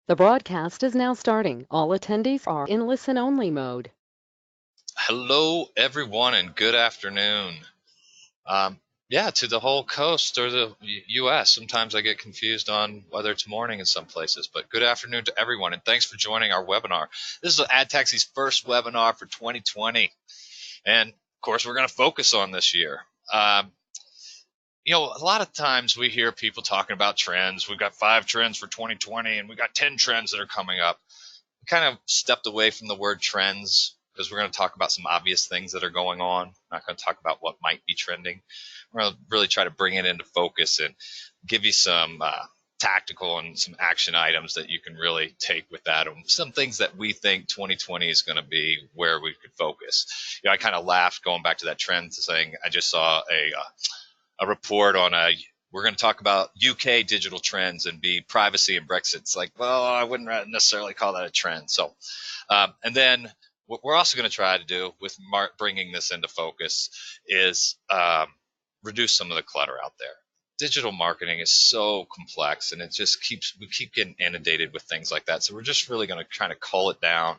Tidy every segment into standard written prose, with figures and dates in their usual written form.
The broadcast is now starting. All attendees are in listen-only mode. Hello, everyone, and good afternoon. Yeah, to the whole coast or the U.S. Sometimes I get confused on whether it's morning in some places, but good afternoon to everyone, and thanks for joining our webinar. This is AdTaxi's first webinar for 2020, and of course, we're going to focus on this year. A lot of times we hear people talking about trends. We've got 5 trends for 2020, and we've got 10 trends that are coming up. We kind of stepped away from the word trends because we're going to talk about some obvious things that are going on. We're not going to talk about what might be trending. We're going to really try to bring it into focus and give you some tactical and some action items that you can really take with that, and some things that we think 2020 is going to be where we could focus. I kind of laughed going back to that trend, saying I just saw a report on we're going to talk about UK digital trends and be privacy and Brexit. It's like, well, I wouldn't necessarily call that a trend. So, and then what we're also going to try to do with bringing this into focus is reduce some of the clutter out there. Digital marketing is so complex, and we keep getting inundated with things like that. So we're just really going to kind of cull it down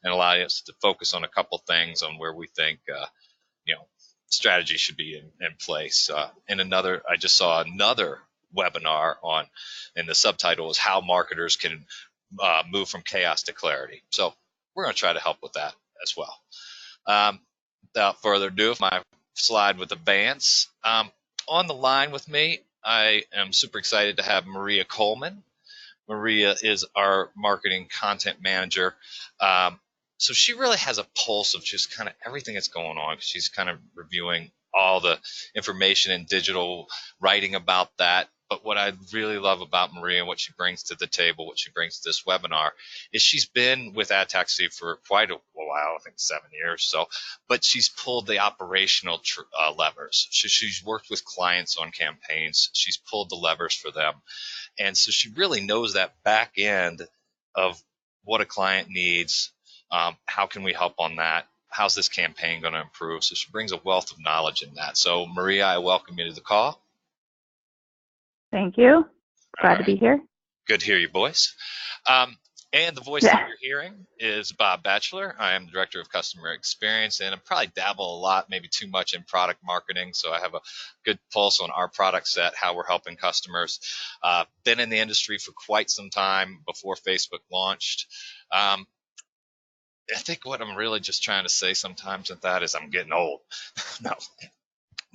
and allow us to focus on a couple things on where we think, strategy should be in place. I just saw another webinar on, and the subtitle is how marketers can move from chaos to clarity. So we're going to try to help with that as well. Without further ado, my slide with Advance. On the line with me, I am super excited to have Maria Coleman. Maria is our marketing content manager. So she really has a pulse of just kind of everything that's going on. She's kind of reviewing all the information in digital, writing about that. But what I really love about Maria and what she brings to the table, what she brings to this webinar, is she's been with AdTaxi for quite a while, I think 7 years. So, but she's pulled the operational levers. She's worked with clients on campaigns. She's pulled the levers for them. And so she really knows that back end of what a client needs. How can we help on that? How's this campaign going to improve? So she brings a wealth of knowledge in that. So Maria, I welcome you to the call. Thank you. Glad to be here. Good to hear your voice. And the voice that you're hearing is Bob Batchelor. I am the Director of Customer Experience, and I probably dabble a lot, maybe too much in product marketing, so I have a good pulse on our product set, how we're helping customers. Been in the industry for quite some time before Facebook launched. I think what I'm really just trying to say sometimes with that is I'm getting old. No.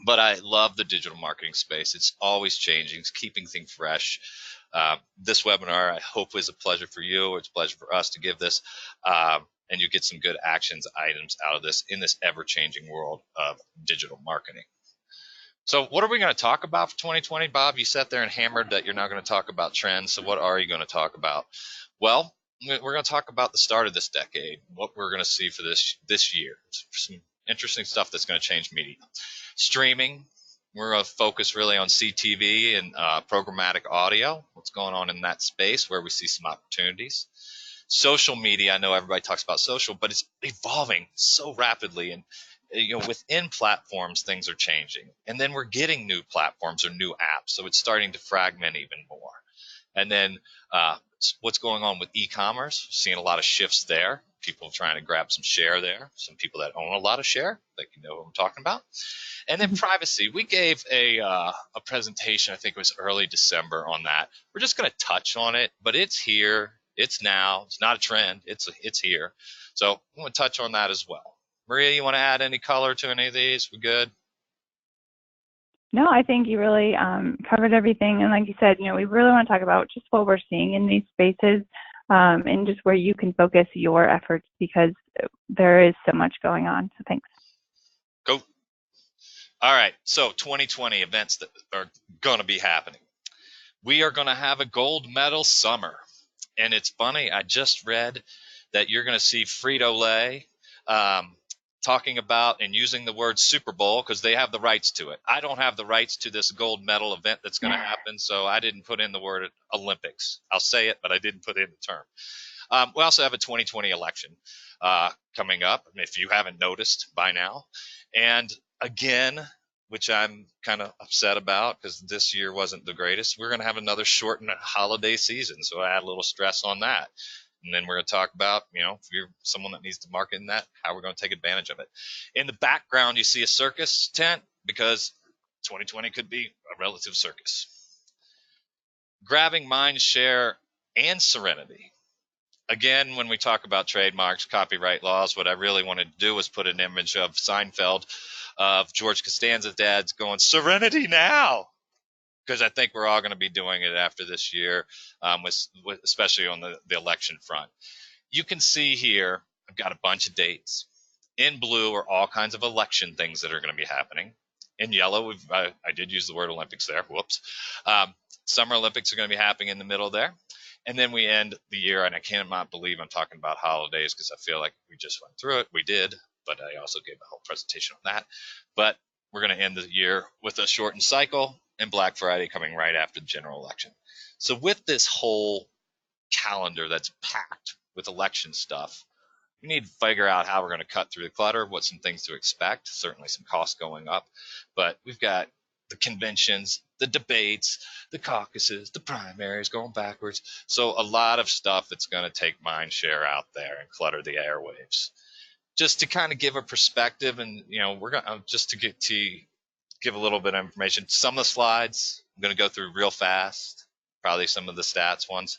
But I love the digital marketing space. It's always changing. It's keeping things fresh. This webinar, I hope, is a pleasure for you. It's a pleasure for us to give this, and you get some good actions items out of this in this ever-changing world of digital marketing. So what are we going to talk about for 2020? Bob, you sat there and hammered that you're not going to talk about trends. So what are you going to talk about? Well, we're going to talk about the start of this decade, what we're going to see for this year. Some interesting stuff that's going to change media. Streaming, we're going to focus really on CTV and programmatic audio, what's going on in that space where we see some opportunities. Social media, I know everybody talks about social, but it's evolving so rapidly, and within platforms things are changing, and then we're getting new platforms or new apps, so it's starting to fragment even more. And then what's going on with e-commerce, seeing a lot of shifts there, people trying to grab some share there, some people that own a lot of share, that you know what I'm talking about. And then privacy, we gave a presentation, I think it was early December, on that. We're just going to touch on it, but it's here, it's now, it's not a trend, it's here. So I'm going to touch on that as well. Maria, you want to add any color to any of these? We good? No, I think you really covered everything. And like you said, we really want to talk about just what we're seeing in these spaces and just where you can focus your efforts, because there is so much going on. So thanks. Go. All right. So 2020 events that are going to be happening. We are going to have a gold medal summer. And it's funny, I just read that you're going to see Frito-Lay talking about and using the word Super Bowl because they have the rights to it. I don't have the rights to this gold medal event that's going to happen, so I didn't put in the word Olympics. I'll say it, but I didn't put in the term. We also have a 2020 election coming up, if you haven't noticed by now. And again, which I'm kind of upset about because this year wasn't the greatest. We're going to have another shortened holiday season, so I add a little stress on that. And then we're going to talk about, if you're someone that needs to market in that, how we're going to take advantage of it. In the background, you see a circus tent because 2020 could be a relative circus. Grabbing mind share and serenity. Again, when we talk about trademarks, copyright laws, what I really wanted to do was put an image of Seinfeld, of George Costanza's dad's going, "Serenity now," because I think we're all going to be doing it after this year, especially on the election front. You can see here, I've got a bunch of dates. In blue are all kinds of election things that are going to be happening. In yellow, I did use the word Olympics there. Whoops. Summer Olympics are going to be happening in the middle there. And then we end the year, and I cannot believe I'm talking about holidays because I feel like we just went through it. We did, but I also gave a whole presentation on that. But we're going to end the year with a shortened cycle and Black Friday coming right after the general election. So with this whole calendar that's packed with election stuff, we need to figure out how we're going to cut through the clutter, what some things to expect, certainly some costs going up. But we've got the conventions, the debates, the caucuses, the primaries going backwards. So a lot of stuff that's going to take mind share out there and clutter the airwaves. Just to kind of give a perspective, and we're going to just to give a little bit of information. Some of the slides I'm going to go through real fast, probably some of the stats ones,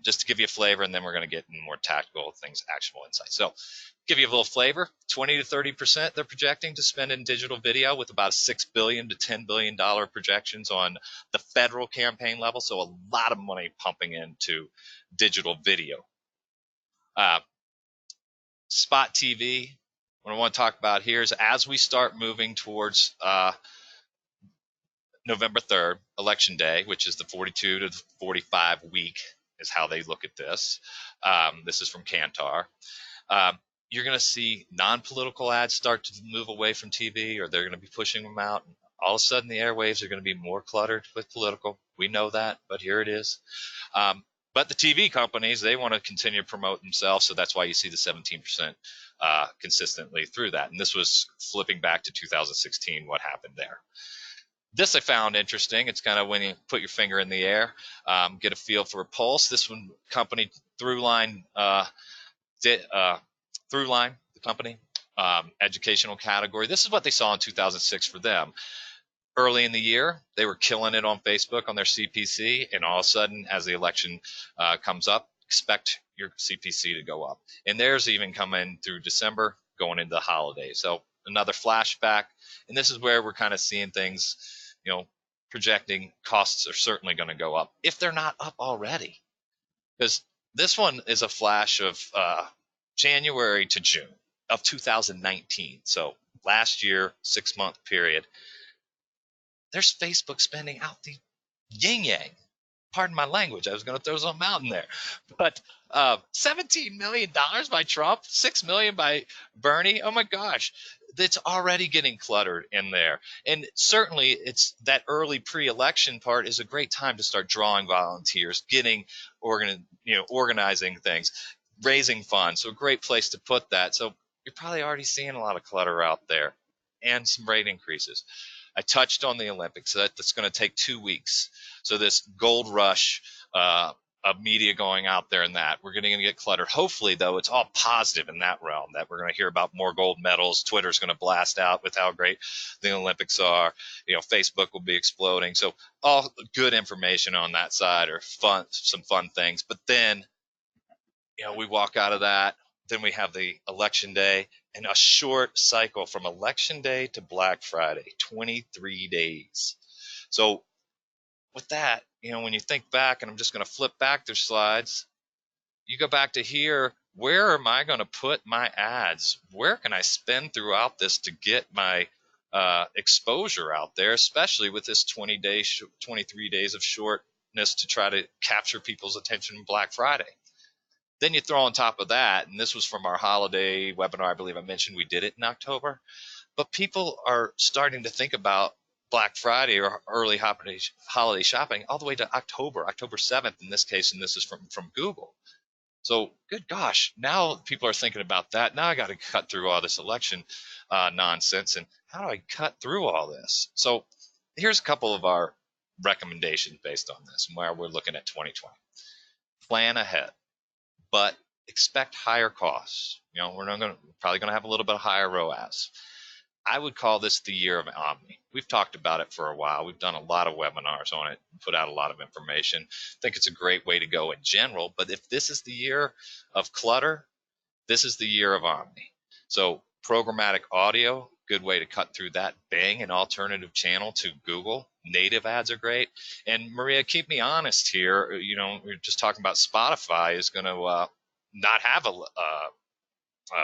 just to give you a flavor, and then we're going to get into more tactical things, actionable insights. So give you a little flavor, 20 to 30% they're projecting to spend in digital video, with about $6 billion to $10 billion projections on the federal campaign level. So a lot of money pumping into digital video. Spot TV, what I want to talk about here is as we start moving towards November 3rd, Election Day, which is the 42 to 45 week is how they look at this. This is from Kantar. You're going to see non-political ads start to move away from TV, or they're going to be pushing them out. And all of a sudden, the airwaves are going to be more cluttered with political. We know that, but here it is. But the TV companies, they want to continue to promote themselves, so that's why you see the 17% consistently through that. And this was flipping back to 2016, what happened there. This I found interesting. It's kind of when you put your finger in the air, get a feel for a pulse. This one, company Throughline, Throughline, the company, educational category. This is what they saw in 2006 for them. Early in the year, they were killing it on Facebook on their CPC, and all of a sudden, as the election comes up, expect your CPC to go up. And theirs even coming through December, going into the holidays. So another flashback, and this is where we're kind of seeing things, projecting costs are certainly going to go up if they're not up already. Because this one is a flash of January to June of 2019. So last year, 6-month period. There's Facebook spending out the yin yang. Pardon my language. I was going to throw something out in there. But $17 million by Trump, $6 million by Bernie. Oh, my gosh. It's already getting cluttered in there. And certainly it's that early pre-election part is a great time to start drawing volunteers, getting organizing things, raising funds. So a great place to put that. So you're probably already seeing a lot of clutter out there and some rate increases. I touched on the Olympics. So that's going to take 2 weeks. So this gold rush of media going out there and that, we're going to get cluttered. Hopefully, though, it's all positive in that realm, that we're going to hear about more gold medals. Twitter's going to blast out with how great the Olympics are. Facebook will be exploding. So all good information on that side, or some fun things. But then, we walk out of that. Then we have the election day, and a short cycle from election day to Black Friday, 23 days. So with that, when you think back, and I'm just going to flip back their slides, you go back to here, where am I going to put my ads? Where can I spend throughout this to get my exposure out there, especially with this 23 days of shortness to try to capture people's attention on Black Friday? Then you throw on top of that, and this was from our holiday webinar, I believe I mentioned we did it in October, but people are starting to think about Black Friday or early holiday shopping all the way to October 7th in this case, and this is from Google. So good gosh, now people are thinking about that. Now I got to cut through all this election nonsense, and how do I cut through all this? So here's a couple of our recommendations based on this and where we're looking at 2020. Plan ahead, but expect higher costs. We're probably going to have a little bit of higher ROAS. I would call this the year of Omni. We've talked about it for a while. We've done a lot of webinars on it, put out a lot of information. I think it's a great way to go in general, but if this is the year of clutter, this is the year of Omni. So programmatic audio, good way to cut through that. Bang, an alternative channel to Google. Native ads are great. And Maria, keep me honest here. We're just talking about Spotify is going to not have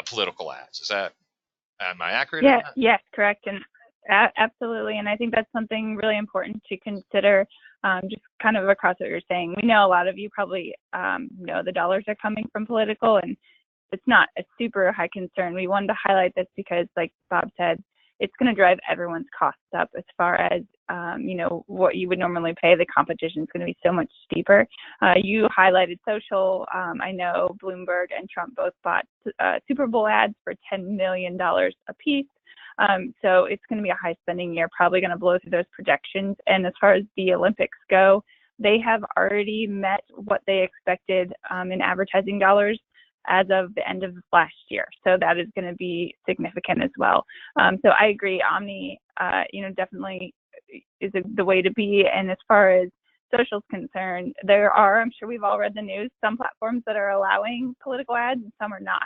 political ads. Am I accurate on that? Yes, correct. And absolutely. And I think that's something really important to consider, just kind of across what you're saying. We know a lot of you probably know the dollars are coming from political, and it's not a super high concern. We wanted to highlight this because, like Bob said, it's going to drive everyone's costs up as far as, what you would normally pay. The competition is going to be so much steeper. You highlighted social. I know Bloomberg and Trump both bought Super Bowl ads for $10 million a piece. So it's going to be a high spending year, probably going to blow through those projections. And as far as the Olympics go, they have already met what they expected in advertising dollars as of the end of last year. So that is going to be significant as well. So I agree, Omni, definitely is the way to be. And as far as social is concerned, there are, I'm sure we've all read the news, some platforms that are allowing political ads and some are not.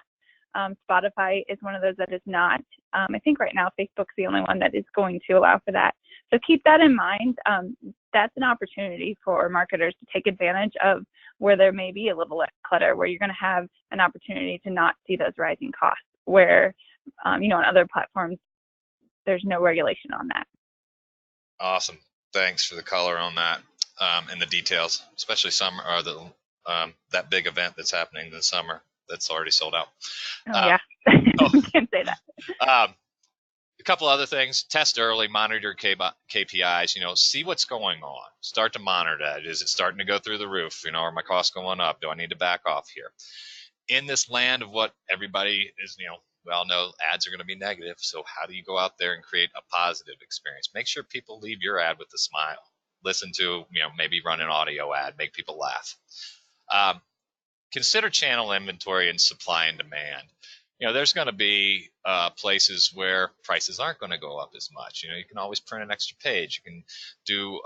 Spotify is one of those that is not. I think right now Facebook's the only one that is going to allow for that. So keep that in mind. That's an opportunity for marketers to take advantage of where there may be a little less clutter, where you're going to have an opportunity to not see those rising costs, where, on other platforms, there's no regulation on that. Awesome. Thanks for the color on that and the details, especially summer or that big event that's happening this summer that's already sold out. Yeah, you can say that. A couple other things: test early, monitor KPIs. See what's going on. Start to monitor that. Is it starting to go through the roof? Are my costs going up? Do I need to back off here? In this land of what everybody is, we all know ads are going to be negative. So how do you go out there and create a positive experience? Make sure people leave your ad with a smile. Listen to, maybe run an audio ad, make people laugh. Consider channel inventory and supply and demand. There's going to be places where prices aren't going to go up as much. You can always print an extra page. You can do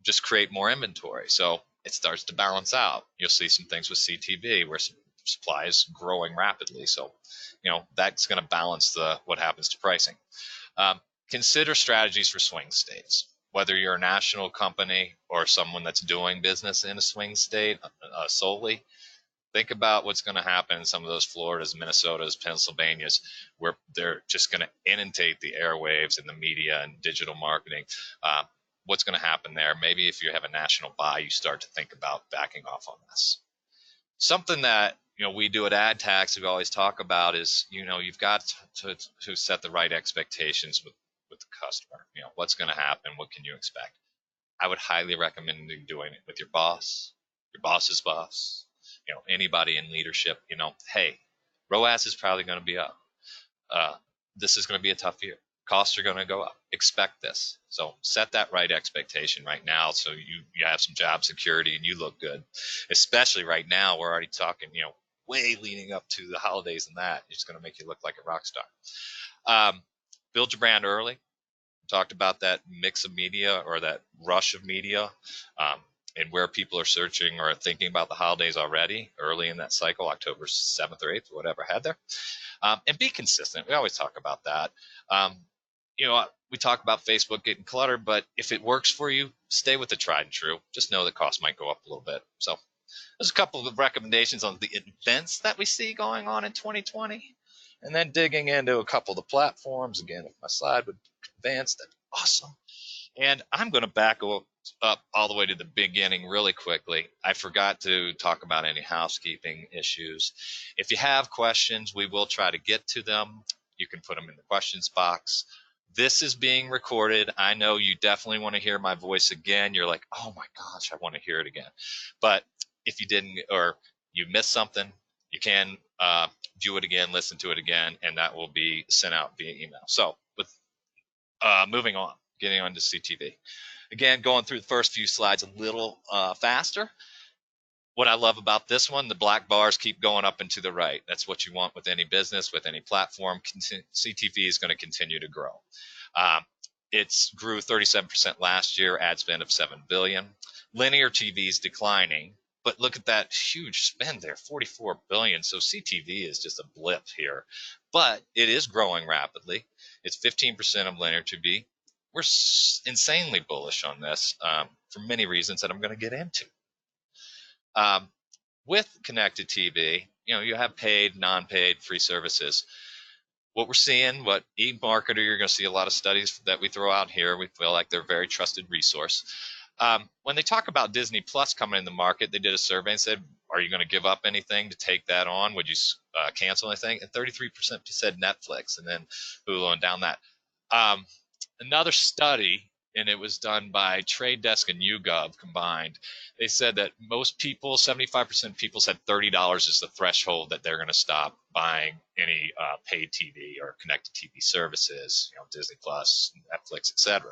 just create more inventory. So it starts to balance out. You'll see some things with CTV where supply is growing rapidly. So, that's going to balance what happens to pricing. Consider strategies for swing states. Whether you're a national company or someone that's doing business in a swing state solely, think about what's going to happen in some of those Floridas, Minnesotas, Pennsylvanias, where they're just going to inundate the airwaves and the media and digital marketing. What's going to happen there? Maybe if you have a national buy, you start to think about backing off on this. Something that we do at AdTax, we always talk about is you've got to set the right expectations with the customer. What's going to happen? What can you expect? I would highly recommend doing it with your boss, your boss's boss, anybody in leadership. Hey, ROAS is probably going to be up. This is going to be a tough year. Costs are going to go up. Expect this. So set that right expectation right now, so you have some job security and you look good. Especially right now, we're already talking, way leading up to the holidays and that. It's going to make you look like a rock star. Build your brand early. Talked about that mix of media or that rush of media, and where people are searching or thinking about the holidays already early in that cycle, October 7th or 8th, whatever I had there. And be consistent. We always talk about that. We talk about Facebook getting cluttered, but if it works for you, stay with the tried and true. Just know the cost might go up a little bit. So there's a couple of recommendations on the events that we see going on in 2020, and then digging into a couple of the platforms. Again, if my slide would advance, that'd be awesome. And I'm going to back up all the way to the beginning really quickly. I forgot to talk about any housekeeping issues. If you have questions, we will try to get to them. You can put them in the questions box. This is being recorded. I know you definitely want to hear my voice again. You're like, oh my gosh, I want to hear it again. But if you didn't, or You miss something, you can view it again, listen to it again, and that will be sent out via email. So with moving on, getting on to CTV. Again, going through the first few slides a little faster. What I love about this one, the black bars keep going up and to the right. That's what you want with any business, with any platform. CTV is going to continue to grow. It's grew 37% last year, ad spend of $7 billion. Linear TV is declining, but look at that huge spend there, $44 billion. So CTV is just a blip here, but it is growing rapidly. It's 15% of linear TV. We're insanely bullish on this for many reasons that I'm going to get into. With connected TV, you have paid, non-paid, free services. What we're seeing, what eMarketer, you're going to see a lot of studies that we throw out here. We feel like they're a very trusted resource. When they talk about Disney Plus coming in the market, they did a survey and said, are you going to give up anything to take that on? Would you cancel anything? And 33% said Netflix, and then Hulu, and down that. Another study, and it was done by Trade Desk and YouGov combined, they said that most people, 75% of people, said $30 is the threshold that they're going to stop buying any paid TV or connected TV services, Disney Plus, Netflix, etc.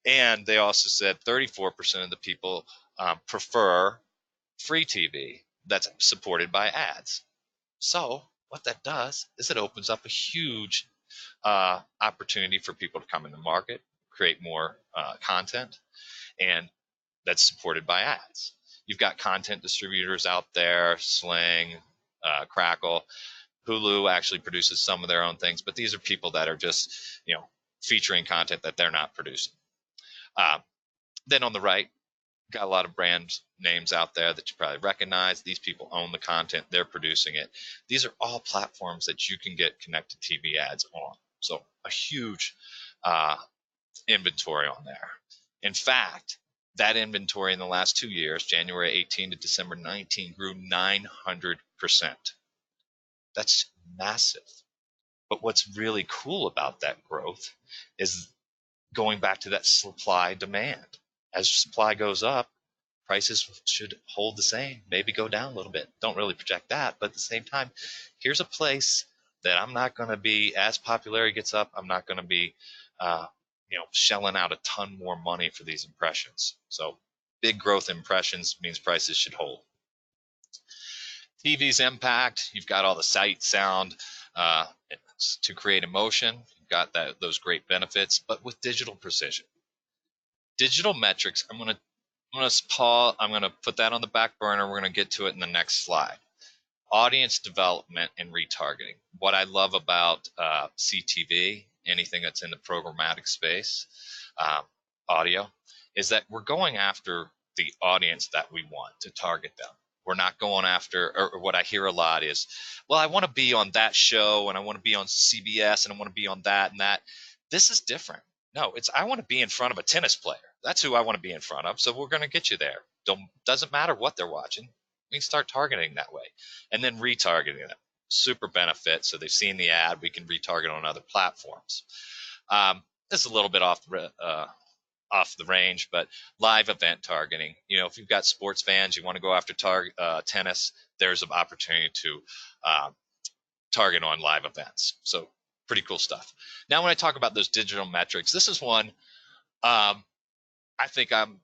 And they also said 34% of the people prefer free TV that's supported by ads. So what that does is it opens up a huge opportunity for people to come in the market, create more content, and that's supported by ads. You've got content distributors out there, Sling, Crackle. Hulu actually produces some of their own things, but these are people that are just, featuring content that they're not producing. Then on the right, got a lot of brand names out there that you probably recognize. These people own the content, they're producing it. These are all platforms that you can get connected TV ads on. So a huge inventory on there. In fact, that inventory in the last 2 years, January 18 to December 19, grew 900%. That's massive. But what's really cool about that growth is going back to that supply demand. As supply goes up, prices should hold the same, maybe go down a little bit. Don't really project that, but at the same time, here's a place that I'm not going to be, as popularity gets up, I'm not going to be shelling out a ton more money for these impressions. So big growth impressions means prices should hold. TV's impact, you've got all the sight, sound to create emotion. You've got those great benefits, but with digital precision. Digital metrics, I'm going to put that on the back burner. We're going to get to it in the next slide. Audience development and retargeting. What I love about CTV, anything that's in the programmatic space, audio, is that we're going after the audience that we want to target them. We're not going after, or what I hear a lot is, well, I want to be on that show, and I want to be on CBS, and I want to be on that and that. This is different. No, it's I want to be in front of a tennis player. That's who I want to be in front of. So we're going to get you there. Doesn't matter what they're watching. We can start targeting that way, and then retargeting them. Super benefit. So they've seen the ad. We can retarget on other platforms. This is a little bit off the range, but live event targeting. If you've got sports fans, you want to go after tennis, there's an opportunity to target on live events. So pretty cool stuff. Now, when I talk about those digital metrics, this is one I think I'm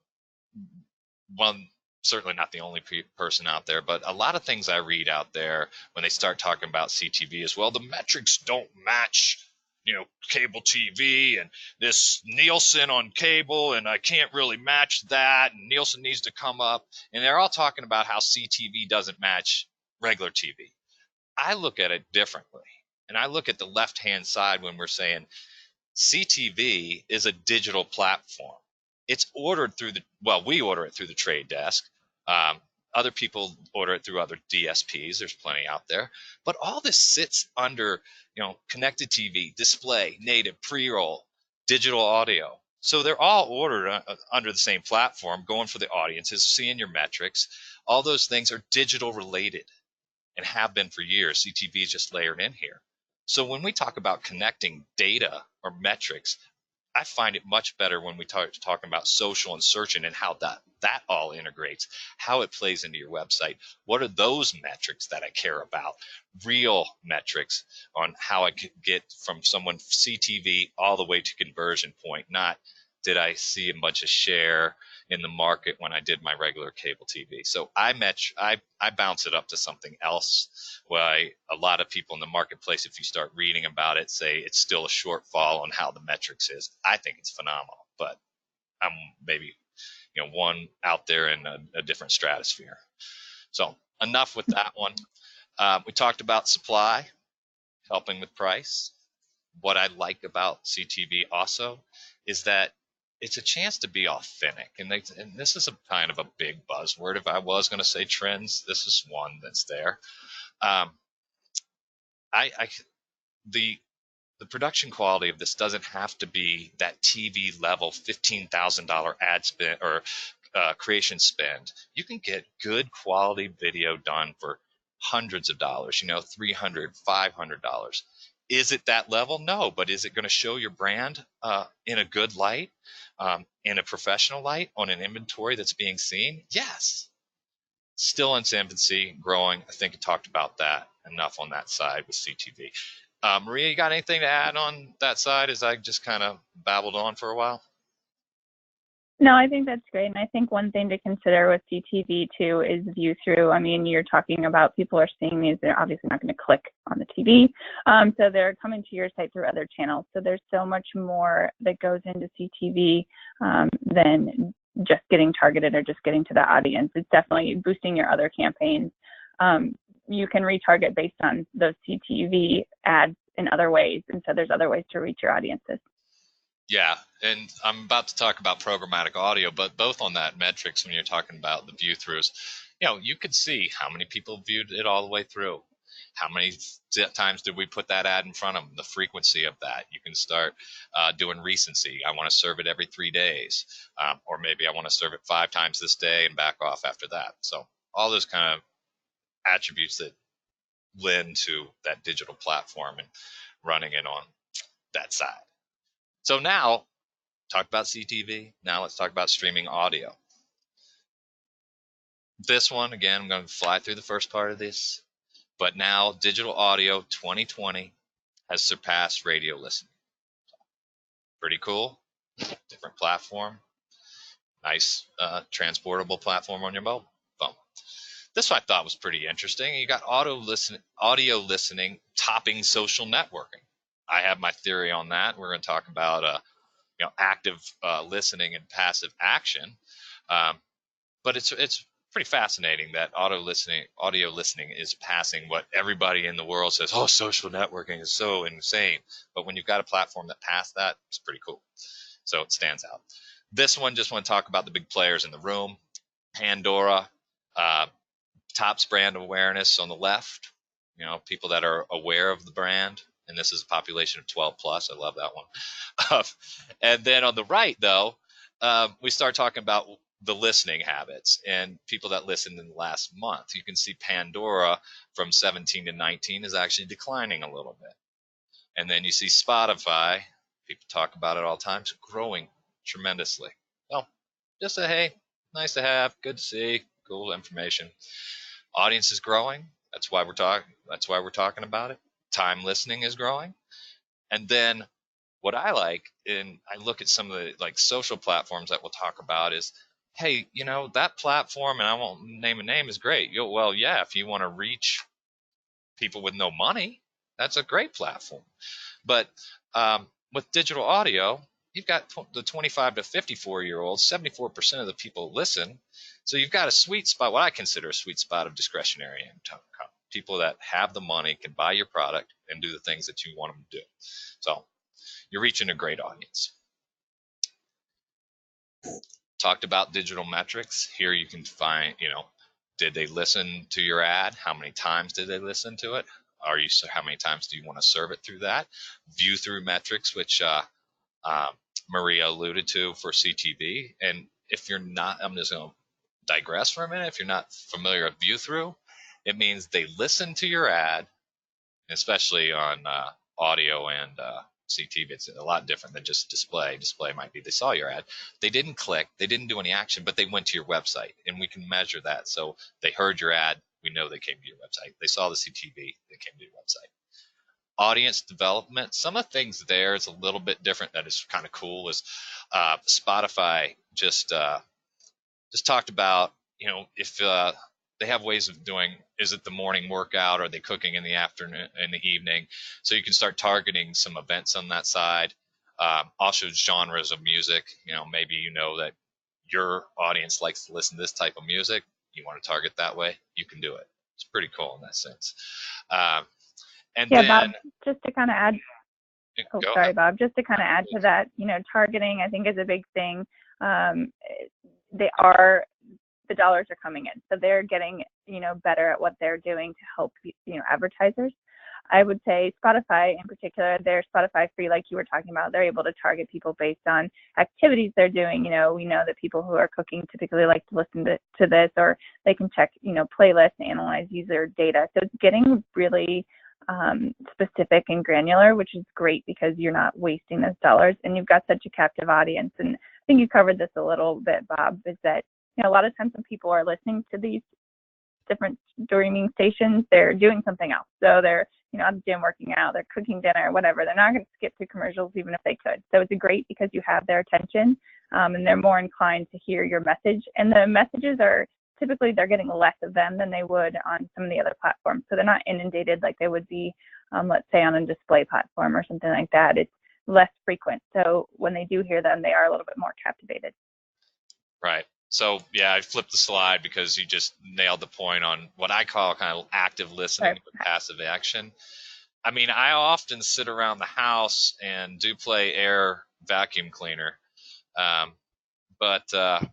certainly not the only person out there, but a lot of things I read out there when they start talking about CTV as well, the metrics don't match cable TV and this Nielsen on cable, and I can't really match that, and Nielsen needs to come up, and they're all talking about how CTV doesn't match regular TV. I look at it differently, and I look at the left-hand side when we're saying CTV is a digital platform. It's ordered through we order it through the Trade Desk. Other people order it through other DSPs. There's plenty out there. But all this sits under, connected TV, display, native, pre-roll, digital audio. So they're all ordered under the same platform, going for the audiences, seeing your metrics. All those things are digital related and have been for years. CTV is just layered in here. So when we talk about connecting data or metrics, I find it much better when we talking about social and searching and how that all integrates, how it plays into your website. What are those metrics that I care about? Real metrics on how I could get from someone CTV all the way to conversion point, not did I see a bunch of share in the market when I did my regular cable TV. So I bounce it up to something else. Why a lot of people in the marketplace, if you start reading about it, say it's still a shortfall on how the metrics is. I think it's phenomenal, but I'm maybe one out there in a different stratosphere. So enough with that one. We talked about supply, helping with price. What I like about CTV also is that it's a chance to be authentic, and this is a kind of a big buzzword. If I was going to say trends, this is one that's there. The production quality of this doesn't have to be that TV level $15,000 ad spend or creation spend. You can get good quality video done for hundreds of dollars, $300, $500. Is it that level? No, but is it going to show your brand in a good light, in a professional light, on an inventory that's being seen? Yes. Still in its infancy, growing. I think I talked about that enough on that side with CTV. Maria, you got anything to add on that side as I just kind of babbled on for a while? No, I think that's great. And I think one thing to consider with CTV too is view through. I mean, you're talking about people are seeing these, they're obviously not going to click on the TV. So they're coming to your site through other channels. So there's so much more that goes into CTV than just getting targeted or just getting to the audience. It's definitely boosting your other campaigns. You can retarget based on those CTV ads in other ways. And so there's other ways to reach your audiences. Yeah, and I'm about to talk about programmatic audio, but both on that metrics when you're talking about the view throughs, you could see how many people viewed it all the way through. How many times did we put that ad in front of them? The frequency of that. You can start doing recency. I want to serve it every 3 days, or maybe I want to serve it 5 times this day and back off after that. So all those kind of attributes that lend to that digital platform and running it on that side. So now, talk about CTV. Now let's talk about streaming audio. This one, again, I'm going to fly through the first part of this. But now digital audio 2020 has surpassed radio listening. Pretty cool. Different platform. Nice transportable platform on your mobile phone. This one I thought was pretty interesting. You got audio listening topping social networking. I have my theory on that. We're going to talk about active listening and passive action, but it's pretty fascinating that audio listening is passing what everybody in the world says. Oh, social networking is so insane, but when you've got a platform that passed that, it's pretty cool. So it stands out. This one, just want to talk about the big players in the room. Pandora tops brand awareness on the left. People that are aware of the brand. And this is a population of 12 plus. I love that one. And then on the right, though, we start talking about the listening habits and people that listened in the last month. You can see Pandora from 17 to 19 is actually declining a little bit. And then you see Spotify, people talk about it all the time, it's growing tremendously. Well, just a hey, nice to have, good to see, cool information. Audience is growing. That's why we're talking about it. Time listening is growing. And then what I like, and I look at some of the social platforms that we'll talk about is, hey, that platform, and I won't name a name, is great. Well, yeah, if you want to reach people with no money, that's a great platform. But with digital audio, you've got the 25 to 54-year-olds, 74% of the people listen. So you've got a sweet spot, what I consider a sweet spot of discretionary income. People that have the money can buy your product and do the things that you want them to do. So you're reaching a great audience. Talked about digital metrics. Here you can find, did they listen to your ad? How many times did they listen to it? How many times do you want to serve it through that? View through metrics, which Maria alluded to for CTV. And if you're not, I'm just going to digress for a minute. If you're not familiar with view through, it means they listen to your ad, especially on audio and CTV. It's a lot different than just display. Display might be they saw your ad, they didn't click, they didn't do any action, but they went to your website, and we can measure that. So they heard your ad, we know they came to your website. They saw the CTV, they came to your website. Audience development, some of the things there is a little bit different. That is kind of cool. Is Spotify just talked about, if they have ways of doing, is it the morning workout, or are they cooking in the afternoon, in the evening? So you can start targeting some events on that side. Also genres of music, maybe that your audience likes to listen to this type of music. You want to target that way, you can do it. It's pretty cool in that sense. And yeah, then, Bob, just to kind of add, ahead. Bob, just to kind of add to that, targeting I think is a big thing. The dollars are coming in, so they're getting better at what they're doing to help advertisers. I would say Spotify in particular, their Spotify free, like you were talking about, they're able to target people based on activities they're doing. We know that people who are cooking typically like to listen to this, or they can check playlists and analyze user data. So it's getting really specific and granular, which is great because you're not wasting those dollars, and you've got such a captive audience. And I think you covered this a little bit, Bob, is that a lot of times when people are listening to these different streaming stations, they're doing something else. So they're at the gym working out, they're cooking dinner, whatever. They're not going to skip to commercials even if they could. So it's great because you have their attention, and they're more inclined to hear your message. And the messages are typically, they're getting less of them than they would on some of the other platforms. So they're not inundated like they would be, let's say, on a display platform or something like that. It's less frequent. So when they do hear them, they are a little bit more captivated. Right. So, yeah, I flipped the slide because you just nailed the point on what I call kind of active listening with passive action. I mean, I often sit around the house and do play air vacuum cleaner. But the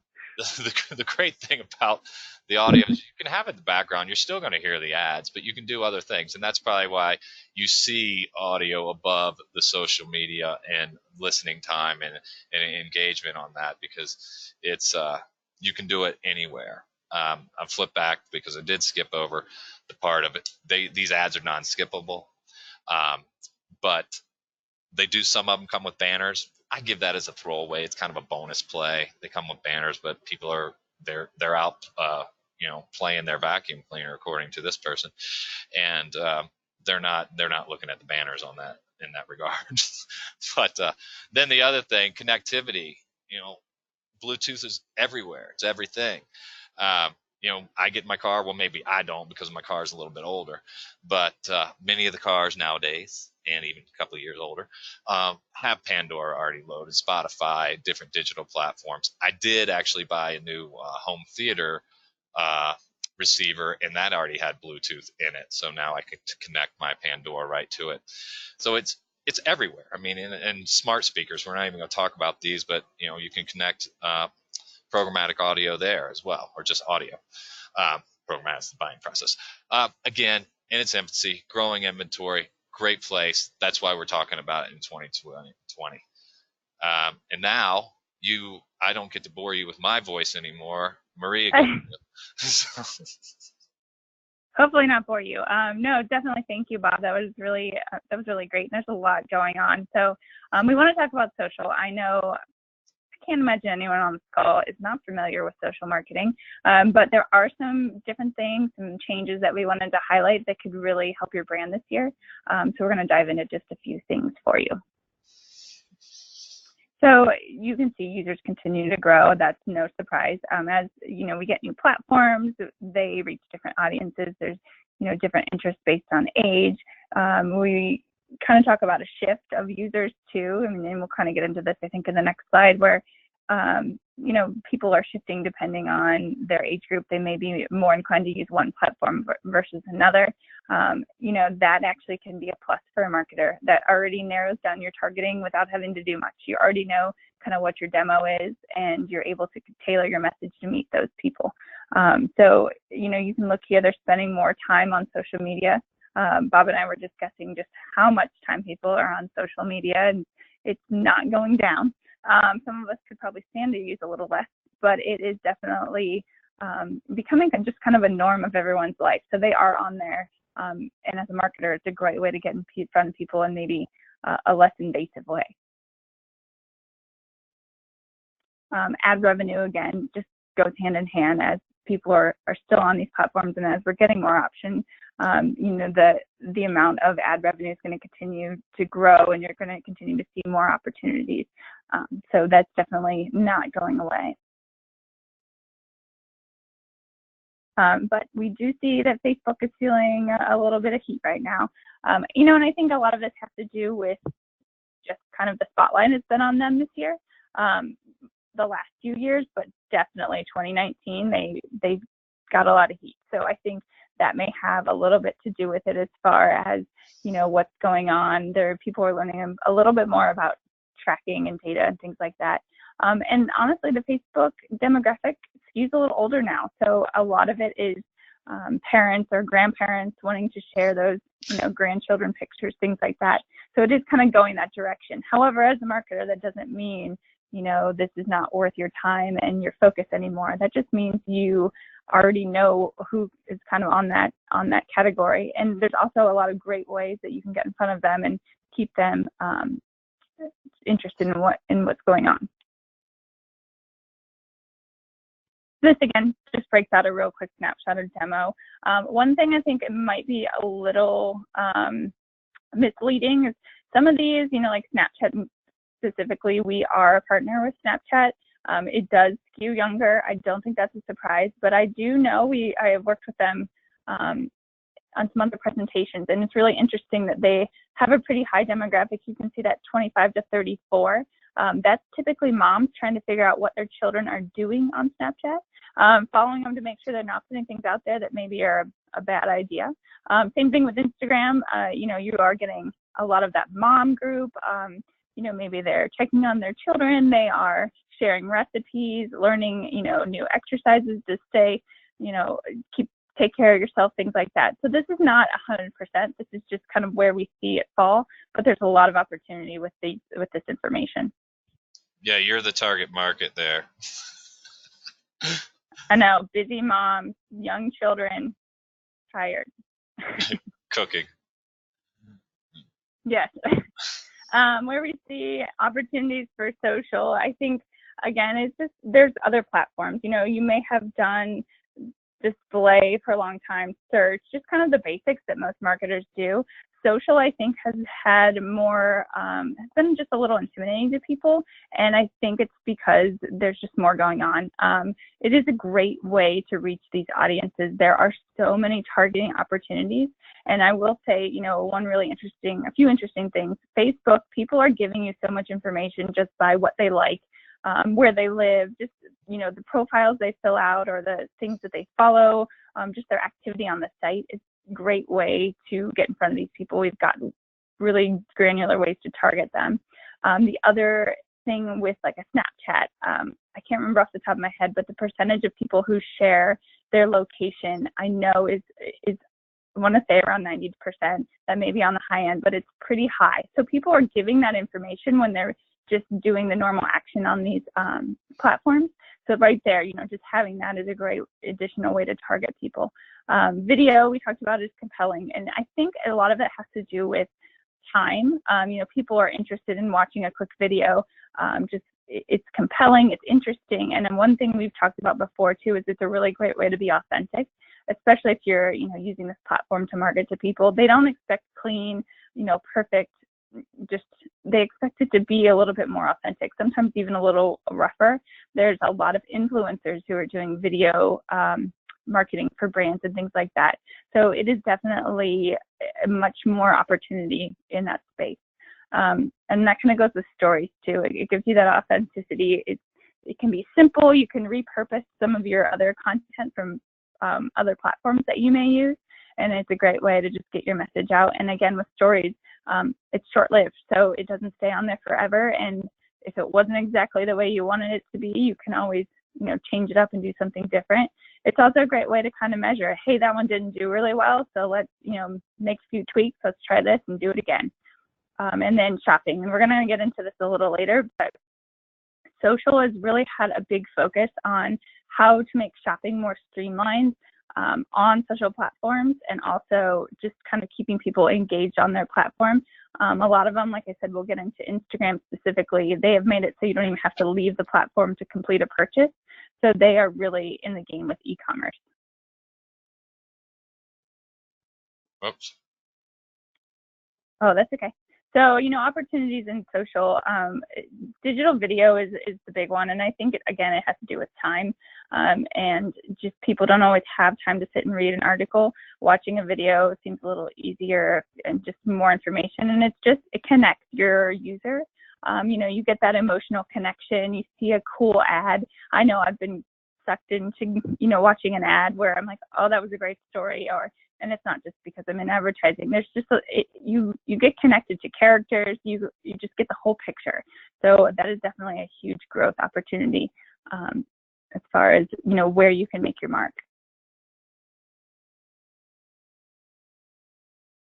great thing about the audio is you can have it in the background. You're still going to hear the ads, but you can do other things. And that's probably why you see audio above the social media and listening time and engagement on that, because it's you can do it anywhere. I flipped back because I did skip over the part of it. These ads are non-skippable, but they do. Some of them come with banners. I give that as a throwaway. It's kind of a bonus play. They come with banners, but people are they're out playing their vacuum cleaner, according to this person, and they're not looking at the banners on that in that regard. But then the other thing, connectivity. Bluetooth is everywhere. It's everything. I get in my car. Well, maybe I don't because my car is a little bit older, but many of the cars nowadays, and even a couple of years older, have Pandora already loaded, Spotify, different digital platforms. I did actually buy a new home theater receiver, and that already had Bluetooth in it. So now I can connect my Pandora right to it. So it's everywhere. I mean, and smart speakers, we're not even going to talk about these, but you can connect programmatic audio there as well, or just audio. Programmatic is the buying process. Again, in its infancy, growing inventory, great place. That's why we're talking about it in 2020. And now I don't get to bore you with my voice anymore. Maria. Hopefully not bore you. No, definitely. Thank you, Bob. That was really great. And there's a lot going on. So we want to talk about social. I know I can't imagine anyone on this call is not familiar with social marketing, but there are some different things, some changes that we wanted to highlight that could really help your brand this year. So we're going to dive into just a few things for you. So you can see users continue to grow. That's no surprise. As we get new platforms, they reach different audiences. There's different interests based on age. We kind of talk about a shift of users too. And we'll kind of get into this, I think, in the next slide, where people are shifting depending on their age group. They may be more inclined to use one platform versus another. That actually can be a plus for a marketer. That already narrows down your targeting without having to do much. You already know kind of what your demo is, and you're able to tailor your message to meet those people. So you can look here, they're spending more time on social media. Bob and I were discussing just how much time people are on social media, and it's not going down. Some of us could probably stand to use a little less, but it is definitely becoming just kind of a norm of everyone's life. So they are on there, and as a marketer, it's a great way to get in front of people and maybe a less invasive way. Ad revenue, again, just goes hand in hand as people are still on these platforms, and as we're getting more options, the amount of ad revenue is going to continue to grow, and you're going to continue to see more opportunities. So that's definitely not going away. But we do see that Facebook is feeling a little bit of heat right now. And I think a lot of this has to do with just kind of the spotlight has been on them this year, the last few years, but definitely 2019, they got a lot of heat. So I think that may have a little bit to do with it as far as, what's going on. People are learning a little bit more about tracking and data and things like that. And honestly, the Facebook demographic skews a little older now. So a lot of it is parents or grandparents wanting to share those, grandchildren pictures, things like that. So it is kind of going that direction. However, as a marketer, that doesn't mean, this is not worth your time and your focus anymore. That just means you already know who is kind of on that category. And there's also a lot of great ways that you can get in front of them and keep them interested in what's going on. This again just breaks out a real quick snapshot or demo. One thing I think it might be a little misleading is some of these, like Snapchat specifically, we are a partner with Snapchat. It does skew younger. I don't think that's a surprise, but I do know I have worked with them on some other presentations, and it's really interesting that they have a pretty high demographic. You can see that 25 to 34. That's typically moms trying to figure out what their children are doing on Snapchat, following them to make sure they're not putting things out there that maybe are a bad idea. Same thing with Instagram. You are getting a lot of that mom group. Maybe they're checking on their children. They are sharing recipes, learning, new exercises to stay, take care of yourself, things like that. So this is not 100%. This is just kind of where we see it fall, but there's a lot of opportunity with this information. Yeah, you're the target market there. I know, busy moms, young children, tired. Cooking. Yes. Where we see opportunities for social, I think, again, it's just there's other platforms. You may have done display for a long time, search, just kind of the basics that most marketers do. Social, I think, has had more, has been just a little intimidating to people, and I think it's because there's just more going on. It is a great way to reach these audiences. There are so many targeting opportunities, and I will say, a few interesting things. Facebook, people are giving you so much information just by what they like, where they live, just, the profiles they fill out or the things that they follow, just their activity on the site. It's a great way to get in front of these people. We've got really granular ways to target them. The other thing with like a Snapchat, I can't remember off the top of my head, but the percentage of people who share their location, I know is I want to say around 90%. That may be on the high end, but it's pretty high. So people are giving that information when they're just doing the normal action on these platforms. So right there, just having that is a great additional way to target people. Video, we talked about, is compelling. And I think a lot of it has to do with time. People are interested in watching a quick video. It's compelling, it's interesting. And then one thing we've talked about before too is it's a really great way to be authentic, especially if you're, using this platform to market to people. They don't expect clean, perfect, they expect it to be a little bit more authentic, sometimes even a little rougher. There's a lot of influencers who are doing video marketing for brands and things like that. So it is definitely a much more opportunity in that space. And that kind of goes with stories too. It gives you that authenticity. It can be simple. You can repurpose some of your other content from other platforms that you may use. And it's a great way to just get your message out. And again, with stories, it's short-lived, so it doesn't stay on there forever. And if it wasn't exactly the way you wanted it to be, you can always, change it up and do something different. It's also a great way to kind of measure, hey, that one didn't do really well, so let's, make a few tweaks. Let's try this and do it again. And then shopping, and we're going to get into this a little later, but social has really had a big focus on how to make shopping more streamlined on social platforms, and also just kind of keeping people engaged on their platform. A lot of them, like I said, will get into Instagram specifically. They have made it so you don't even have to leave the platform to complete a purchase. So they are really in the game with e-commerce. Oops. Oh, that's okay. So, opportunities in social, digital video is the big one. And I think, again, it has to do with time. And just people don't always have time to sit and read an article. Watching a video seems a little easier and just more information. And it connects your user. You get that emotional connection. You see a cool ad. I know I've been sucked into, watching an ad where I'm like, oh, that was a great story. And it's not just because I'm in advertising. There's just you get connected to characters. You just get the whole picture. So that is definitely a huge growth opportunity as far as where you can make your mark.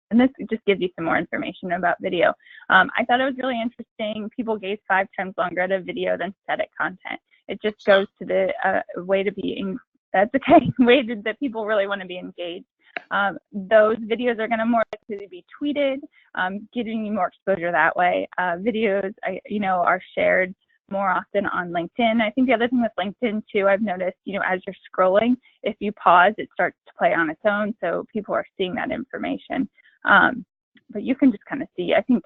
And this just gives you some more information about video. I thought it was really interesting. People gaze 5 times longer at a video than static content. It just goes to the way to be. That's okay. Way that people really want to be engaged. Those videos are going to more likely be tweeted, giving you more exposure that way. Videos, are shared more often on LinkedIn. I think the other thing with LinkedIn too, I've noticed, as you're scrolling, if you pause, it starts to play on its own. So people are seeing that information. But you can just kind of see, I think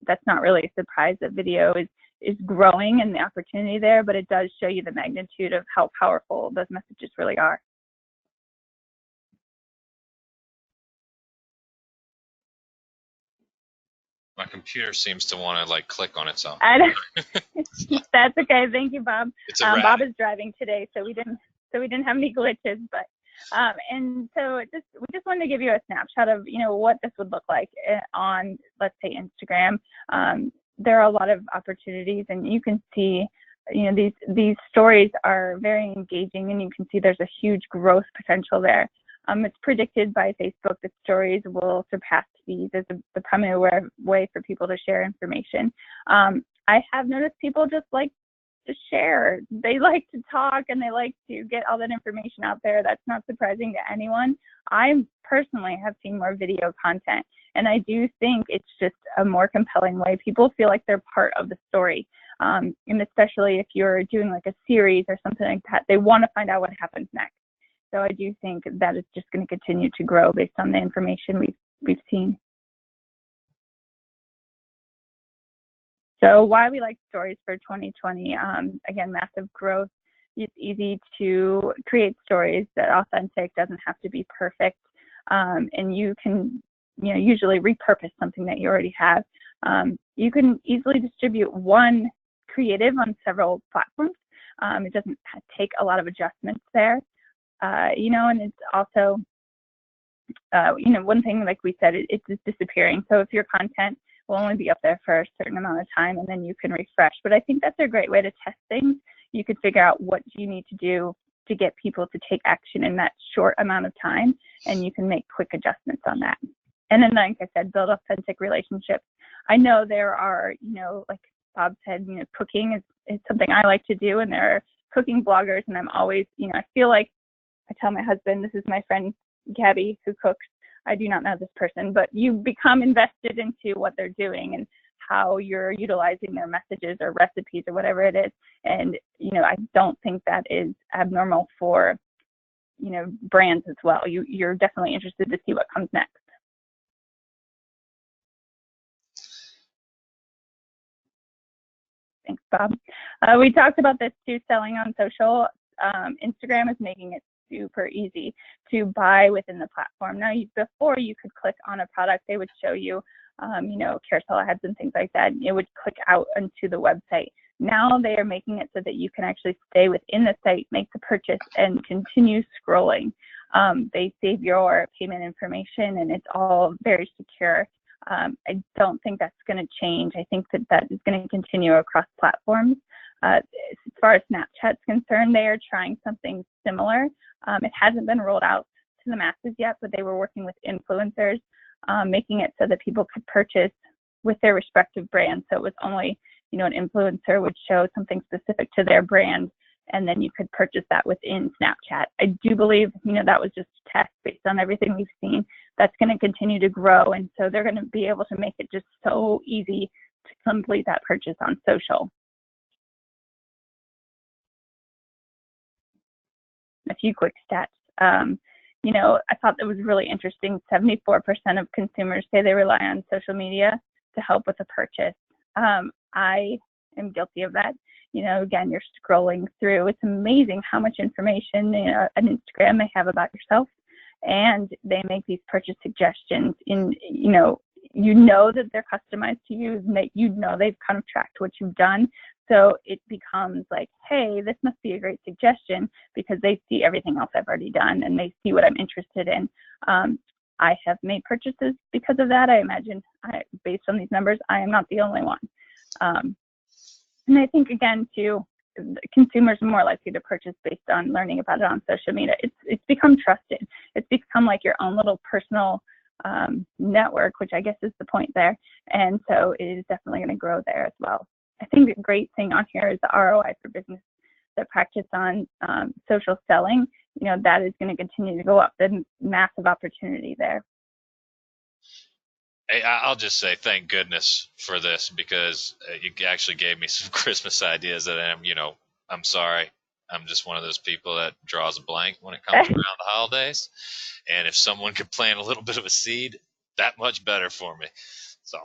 that's not really a surprise that video is growing and the opportunity there, but it does show you the magnitude of how powerful those messages really are. My computer seems to want to click on its own. That's okay. Thank you, Bob. It's a Bob is driving today, so we didn't have any glitches. But and so we just wanted to give you a snapshot of what this would look like on, let's say, Instagram. There are a lot of opportunities, and you can see these stories are very engaging, and you can see there's a huge growth potential there. It's predicted by Facebook that stories will surpass feeds as the primary way for people to share information. I have noticed people just like to share. They like to talk and they like to get all that information out there. That's not surprising to anyone. I personally have seen more video content, and I do think it's just a more compelling way. People feel like they're part of the story. And especially if you're doing a series or something like that, they want to find out what happens next. So I do think that it's just going to continue to grow based on the information we've seen. So why we like stories for 2020, again, massive growth. It's easy to create stories that are authentic, doesn't have to be perfect. And you can usually repurpose something that you already have. You can easily distribute one creative on several platforms. It doesn't take a lot of adjustments there. And it's also, one thing, like we said, it's just disappearing. So if your content will only be up there for a certain amount of time and then you can refresh. But I think that's a great way to test things. You could figure out what you need to do to get people to take action in that short amount of time, and you can make quick adjustments on that. And then, like I said, build authentic relationships. I know there are, like Bob said, cooking is something I like to do, and there are cooking bloggers, and I'm always, I feel like I tell my husband, this is my friend Gabby who cooks. I do not know this person, but you become invested into what they're doing and how you're utilizing their messages or recipes or whatever it is. And, I don't think that is abnormal for, brands as well. You're definitely interested to see what comes next. Thanks, Bob. We talked about this too, selling on social. Instagram is making it super easy to buy within the platform. Now, before you could click on a product, they would show you, carousel ads and things like that. It would click out onto the website. Now they are making it so that you can actually stay within the site, make the purchase, and continue scrolling. They save your payment information, and it's all very secure. I don't think that's going to change. I think that is going to continue across platforms. As far as Snapchat's concerned, they are trying something similar. It hasn't been rolled out to the masses yet, but they were working with influencers, making it so that people could purchase with their respective brands. So it was only, an influencer would show something specific to their brand, and then you could purchase that within Snapchat. I do believe, that was just a test based on everything we've seen, that's going to continue to grow. And so they're going to be able to make it just so easy to complete that purchase on social. A few quick stats. I thought that was really interesting. 74% of consumers say they rely on social media to help with a purchase. I am guilty of that. Again, you're scrolling through. It's amazing how much information an Instagram may have about yourself, and they make these purchase suggestions that they're customized to you, and that they've kind of tracked what you've done. So it becomes like, hey, this must be a great suggestion because they see everything else I've already done and they see what I'm interested in. I have made purchases because of that. I imagine, based on these numbers, I am not the only one. And I think, again, too, consumers are more likely to purchase based on learning about it on social media. It's become trusted. It's become like your own little personal network, which I guess is the point there. And so it is definitely going to grow there as well. I think the great thing on here is the ROI for business that practice on social selling. That is going to continue to go up, the massive opportunity there. Hey, I'll just say thank goodness for this, because you actually gave me some Christmas ideas that I'm sorry. I'm just one of those people that draws a blank when it comes around the holidays. And if someone could plant a little bit of a seed, that much better for me. So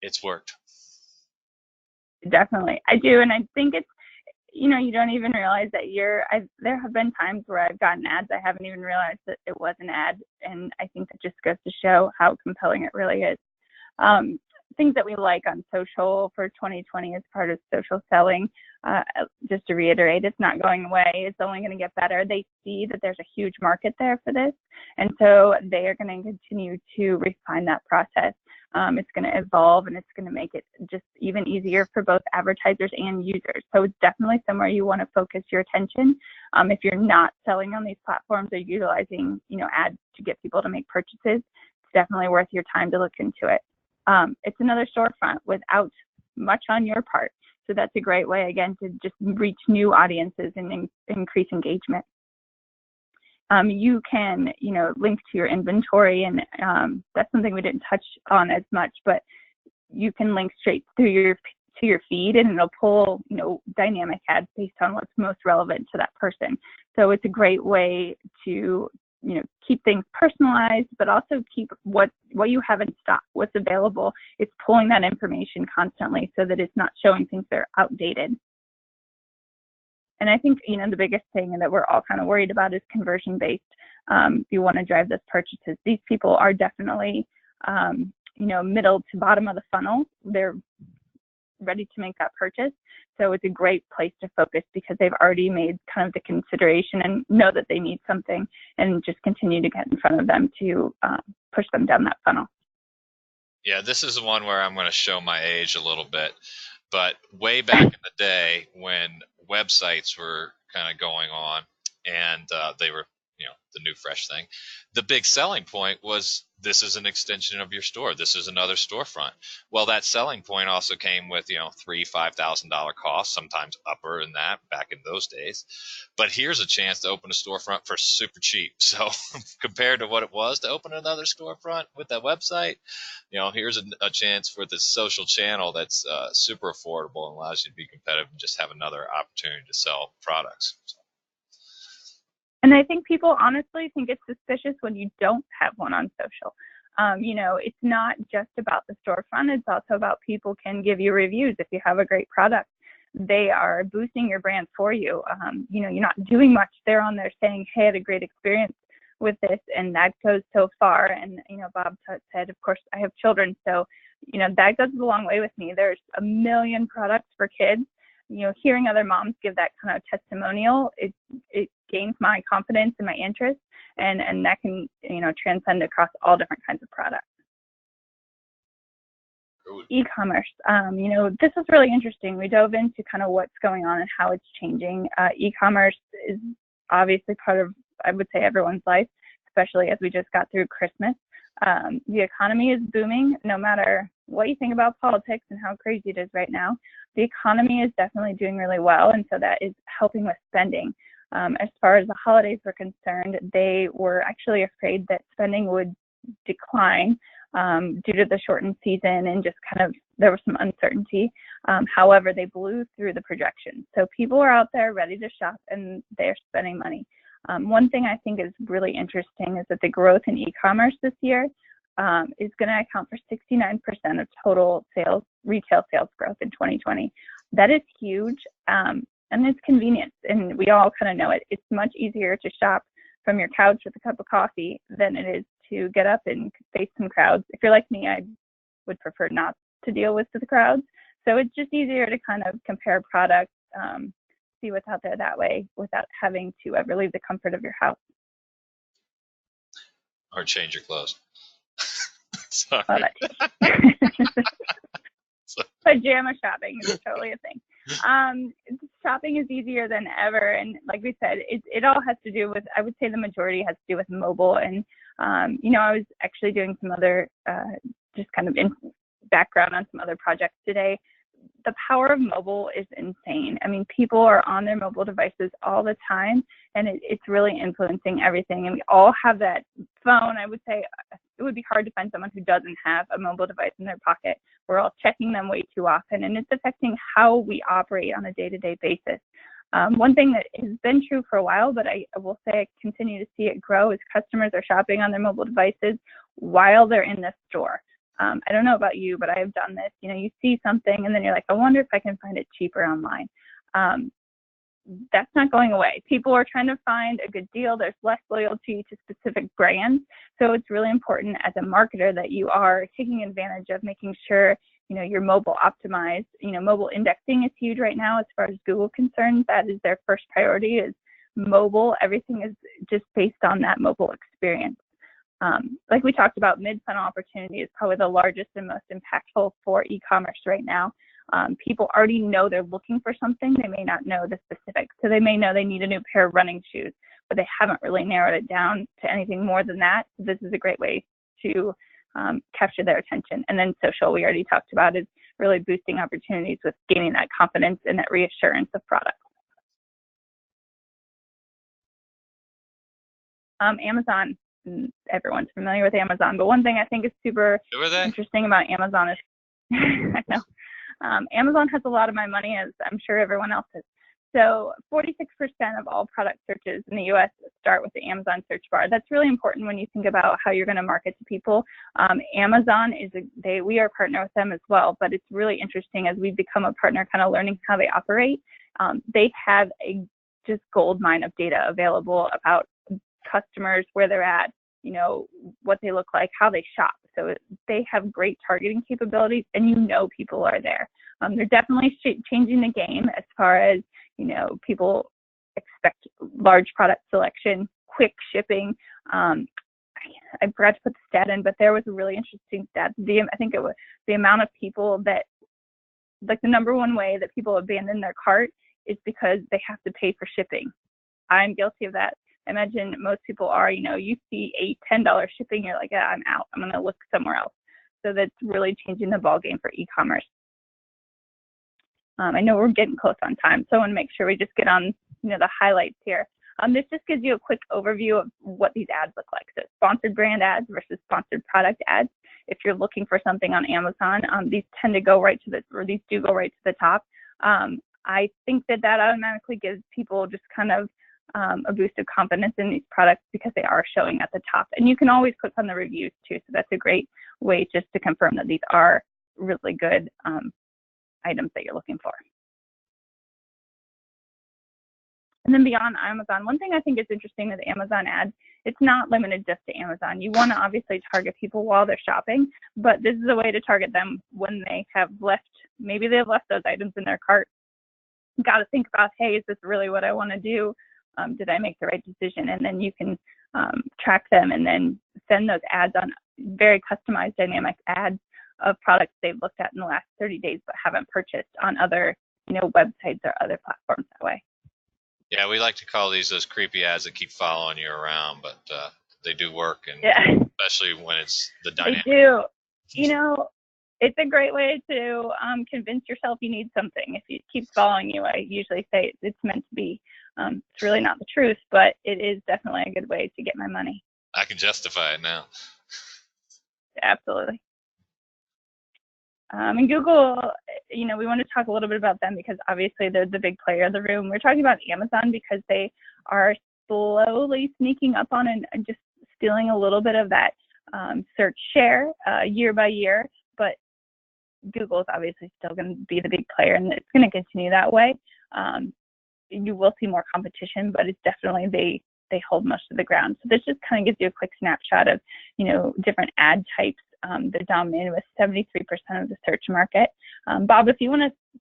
it's worked. Definitely. I do. And I think it's, you don't even realize that there have been times where I've gotten ads. I haven't even realized that it was an ad. And I think that just goes to show how compelling it really is. Things that we like on social for 2020 as part of social selling, just to reiterate, it's not going away. It's only going to get better. They see that there's a huge market there for this. And so they are going to continue to refine that process. It's going to evolve, and it's going to make it just even easier for both advertisers and users. So it's definitely somewhere you want to focus your attention. If you're not selling on these platforms or utilizing, ads to get people to make purchases, it's definitely worth your time to look into it. It's another storefront without much on your part. So that's a great way, again, to just reach new audiences and increase engagement. You can, link to your inventory, and that's something we didn't touch on as much, but you can link straight through to your feed, and it'll pull, dynamic ads based on what's most relevant to that person. So it's a great way to, keep things personalized, but also keep what you have in stock, what's available. It's pulling that information constantly so that it's not showing things that are outdated. And I think, the biggest thing that we're all kind of worried about is conversion based. If you want to drive those purchases, these people are definitely, middle to bottom of the funnel. They're ready to make that purchase. So it's a great place to focus because they've already made kind of the consideration and know that they need something, and just continue to get in front of them to push them down that funnel. Yeah, this is the one where I'm going to show my age a little bit. But way back in the day when websites were kind of going on, and they were, the new fresh thing, the big selling point was, this is an extension of your store. This is another storefront. Well, that selling point also came with, $3,000-$5,000 costs, sometimes upper than that back in those days. But here's a chance to open a storefront for super cheap. So compared to what it was to open another storefront with that website, here's a chance for this social channel that's super affordable and allows you to be competitive and just have another opportunity to sell products. So. And I think people honestly think it's suspicious when you don't have one on social. It's not just about the storefront. It's also about people can give you reviews. If you have a great product, they are boosting your brand for you. You're not doing much. They're on there saying, hey, I had a great experience with this, and that goes so far. And, Bob said, of course, I have children, so, that goes a long way with me. There's a million products for kids. Hearing other moms give that kind of testimonial, it gains my confidence and my interest, and that can, transcend across all different kinds of products. E-commerce, this is really interesting. We dove into kind of what's going on and how it's changing. E-commerce is obviously part of, I would say, everyone's life, especially as we just got through Christmas. The economy is booming, no matter what you think about politics and how crazy it is right now. The economy is definitely doing really well, and so that is helping with spending. As far as the holidays were concerned, they were actually afraid that spending would decline due to the shortened season and just kind of there was some uncertainty. However, they blew through the projections. So people are out there ready to shop and they're spending money. One thing I think is really interesting is that the growth in e-commerce this year is going to account for 69% of total sales, retail sales growth in 2020. That is huge, and it's convenient, and we all kind of know it. It's much easier to shop from your couch with a cup of coffee than it is to get up and face some crowds. If you're like me, I would prefer not to deal with the crowds. So it's just easier to kind of compare products, see what's out there that way without having to ever leave the comfort of your house. Or change your clothes. Sorry. Oh, pajama shopping is totally a thing. Shopping is easier than ever, and like we said, it all has to do with, I would say the majority has to do with mobile. And I was actually doing some other just kind of background on some other projects today. The power of mobile is insane. I mean, people are on their mobile devices all the time, and it's really influencing everything. And we all have that phone. I would say it would be hard to find someone who doesn't have a mobile device in their pocket. We're all checking them way too often, and it's affecting how we operate on a day-to-day basis. One thing that has been true for a while, but I will say I continue to see it grow, is customers are shopping on their mobile devices while they're in the store. I don't know about you, but I have done this. You see something and then you're like, I wonder if I can find it cheaper online. That's not going away. People are trying to find a good deal. There's less loyalty to specific brands. So it's really important as a marketer that you are taking advantage of making sure, you're mobile optimized. Mobile indexing is huge right now as far as Google concerns. That is their first priority, is mobile. Everything is just based on that mobile experience. Like we talked about, mid-funnel opportunity is probably the largest and most impactful for e-commerce right now. People already know they're looking for something. They may not know the specifics. So they may know they need a new pair of running shoes, but they haven't really narrowed it down to anything more than that. So this is a great way to capture their attention. And then social, we already talked about, is really boosting opportunities with gaining that confidence and that reassurance of product. Amazon. Everyone's familiar with Amazon, but one thing I think is super interesting about Amazon is I know Amazon has a lot of my money, as I'm sure everyone else is. So 46% of all product searches in the US start with the Amazon search bar. That's really important when you think about how you're going to market to people. Amazon we are a partner with them as well, but it's really interesting as we've become a partner, kind of learning how they operate. They have a just gold mine of data available about customers, where they're at, what they look like, how they shop. So they have great targeting capabilities, and people are there. They're definitely changing the game as far as, people expect large product selection, quick shipping. I forgot to put the stat in, but there was a really interesting stat. I think it was the amount of people that, like, the number one way that people abandon their cart is because they have to pay for shipping. I'm guilty of that. I imagine most people are, you see $8-10 shipping, you're like, I'm out. I'm going to look somewhere else. So that's really changing the ballgame for e-commerce. I know we're getting close on time, so I want to make sure we just get on, the highlights here. This just gives you a quick overview of what these ads look like. So sponsored brand ads versus sponsored product ads. If you're looking for something on Amazon, these tend to go right to these do go right to the top. I think that automatically gives people just kind of a boost of confidence in these products because they are showing at the top. And you can always click on the reviews too. So that's a great way just to confirm that these are really good items that you're looking for. And then beyond Amazon, one thing I think is interesting with Amazon ads, it's not limited just to Amazon. You want to obviously target people while they're shopping, but this is a way to target them when they have maybe they've left those items in their cart. You got to think about, hey, is this really what I want to do? Did I make the right decision? And then you can track them and then send those ads on very customized dynamic ads of products they've looked at in the last 30 days but haven't purchased on other websites or other platforms that way. Yeah, we like to call these those creepy ads that keep following you around, but they do work, and especially when it's the dynamic. They do. It's a great way to convince yourself you need something. If it keeps following you, I usually say it's meant to be. It's really not the truth, but it is definitely a good way to get my money. I can justify it now. Absolutely. And Google, we want to talk a little bit about them because obviously they're the big player in the room. We're talking about Amazon because they are slowly sneaking up on and just stealing a little bit of that search share year by year. But Google is obviously still going to be the big player, and it's going to continue that way. You will see more competition, but it's definitely they hold most of the ground. So this just kind of gives you a quick snapshot of different ad types that dominate with 73% of the search market. Bob, if you want to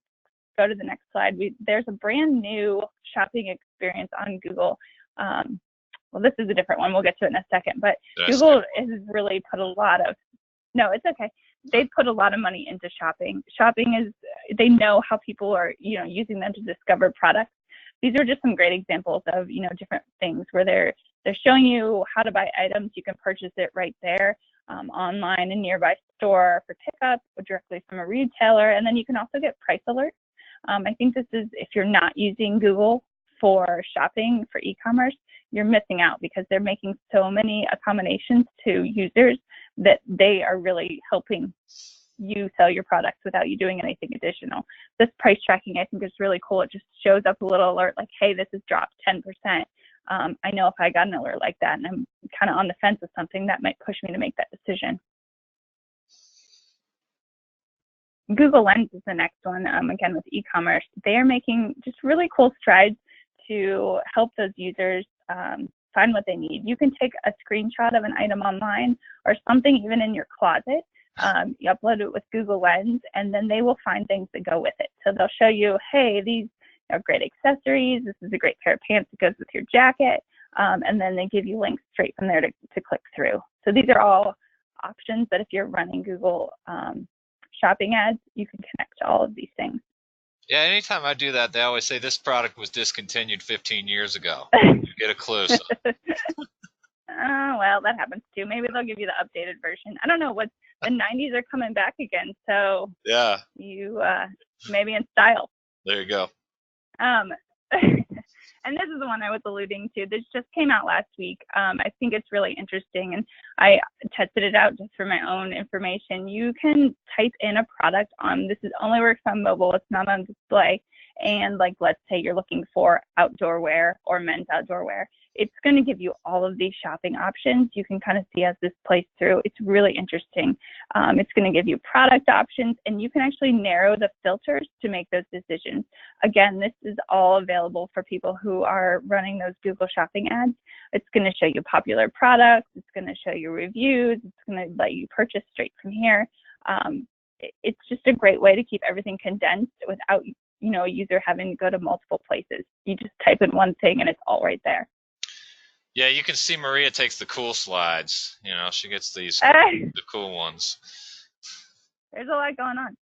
go to the next slide, there's a brand new shopping experience on Google. Well, this is a different one. We'll get to it in a second. But Google has really put a lot of no, it's okay. They put a lot of money into shopping. Shopping is they know how people are using them to discover products. These are just some great examples of different things where they're showing you how to buy items. You can purchase it right there online in nearby store for pickup or directly from a retailer, and then you can also get price alerts. I think this is if you're not using Google for shopping for e-commerce, you're missing out because they're making so many accommodations to users that they are really helping you sell your products without you doing anything additional. This price tracking I think is really cool. It just shows up a little alert like, hey, this has dropped 10%. I know if I got an alert like that and I'm kind of on the fence with something, that might push me to make that decision. Google Lens is the next one, again with e-commerce. They are making just really cool strides to help those users find what they need. You can take a screenshot of an item online or something even in your closet, you upload it with Google Lens, and then they will find things that go with it. So they'll show you, hey, these are great accessories. This is a great pair of pants that goes with your jacket. And then they give you links straight from there to click through. So these are all options that if you're running Google shopping ads, you can connect to all of these things. Yeah, anytime I do that, they always say this product was discontinued 15 years ago. You get a clue. So. Well, that happens too. Maybe they'll give you the updated version. I don't know what the 90s are coming back again. So yeah, you maybe in style. There you go. And this is the one I was alluding to. This just came out last week. I think it's really interesting, and I tested it out just for my own information. You can type in a product on, this is only works on mobile, it's not on display, and like let's say you're looking for outdoor wear or men's outdoor wear. It's going to give you all of these shopping options. You can kind of see as this plays through. It's really interesting. It's going to give you product options, and you can actually narrow the filters to make those decisions. Again, this is all available for people who are running those Google shopping ads. It's going to show you popular products. It's going to show you reviews. It's going to let you purchase straight from here. It's just a great way to keep everything condensed without a user having to go to multiple places. You just type in one thing and it's all right there. Yeah, you can see Maria takes the cool slides. She gets these the cool ones. There's a lot going on.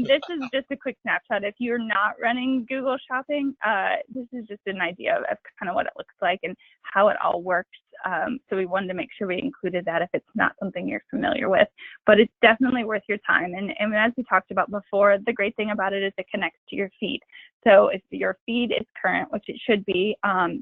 This is just a quick snapshot. If you're not running Google Shopping, this is just an idea of kind of what it looks like and how it all works. So we wanted to make sure we included that if it's not something you're familiar with. But it's definitely worth your time. And as we talked about before, the great thing about it is it connects to your feed. So if your feed is current, which it should be,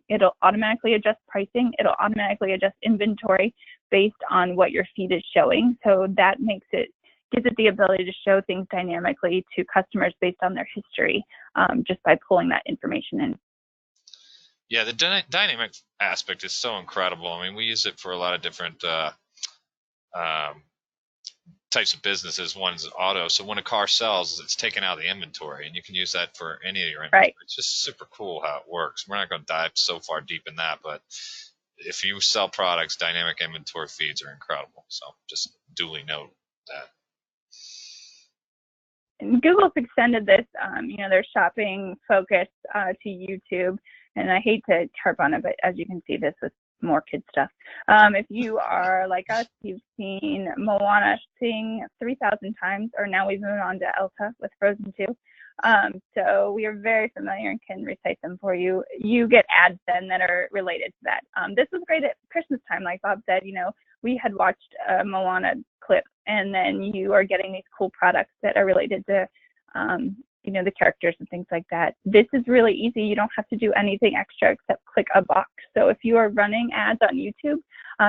it'll automatically adjust pricing. It'll automatically adjust inventory based on what your feed is showing. So that gives it the ability to show things dynamically to customers based on their history, just by pulling that information in. Yeah, the dynamic aspect is so incredible. I mean, we use it for a lot of different types of businesses. One's auto. So when a car sells, it's taken out of the inventory, and you can use that for any of your inventory. Right. It's just super cool how it works. We're not going to dive so far deep in that, but if you sell products, dynamic inventory feeds are incredible. So just duly note that. And Google's extended this, their shopping focus to YouTube. And I hate to harp on it, but as you can see, this is more kid stuff. If you are like us, you've seen Moana sing 3,000 times, or now we've moved on to Elsa with Frozen 2. So we are very familiar and can recite them for you. You get ads then that are related to that. This was great at Christmas time, like Bob said. We had watched a Moana clip, and then you are getting these cool products that are related to the characters and things like that. This is really easy. You don't have to do anything extra except click a box. So if you are running ads on YouTube,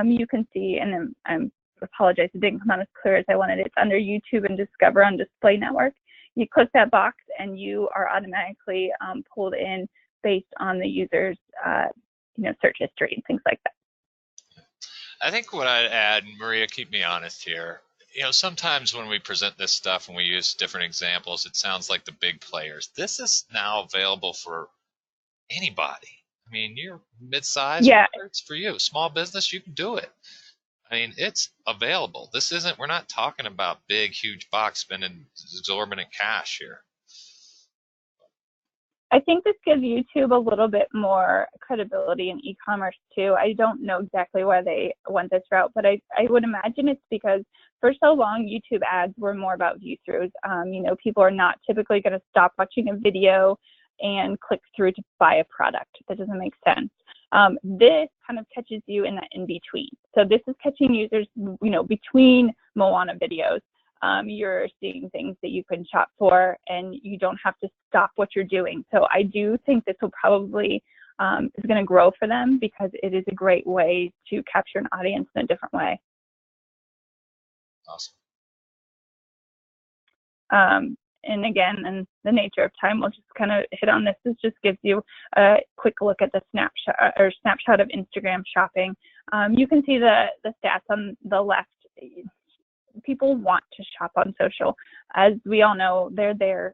you can see, and I apologize, it didn't come out as clear as I wanted. It's under YouTube and Discover on Display Network. You click that box and you are automatically pulled in based on the user's search history and things like that. I think what I'd add, Maria, keep me honest here. Sometimes when we present this stuff and we use different examples, it sounds like the big players. This is now available for anybody. I mean, you're mid-sized, Yeah. it's for you. Small business, you can do it. I mean, it's available. We're not talking about big, huge box spending exorbitant cash here. I think this gives YouTube a little bit more credibility in e-commerce too. I don't know exactly why they went this route, but I would imagine it's because for so long YouTube ads were more about view-throughs. People are not typically going to stop watching a video and click through to buy a product. That doesn't make sense. This kind of catches you in that in-between. So this is catching users, between Moana videos. You're seeing things that you can shop for and you don't have to stop what you're doing. So I do think this will probably is going to grow for them because it is a great way to capture an audience in a different way. Awesome. And again, in the nature of time, we'll just kind of hit on this. This just gives you a quick look at the snapshot of Instagram shopping. You can see the stats on the left. People want to shop on social. As we all know, they're there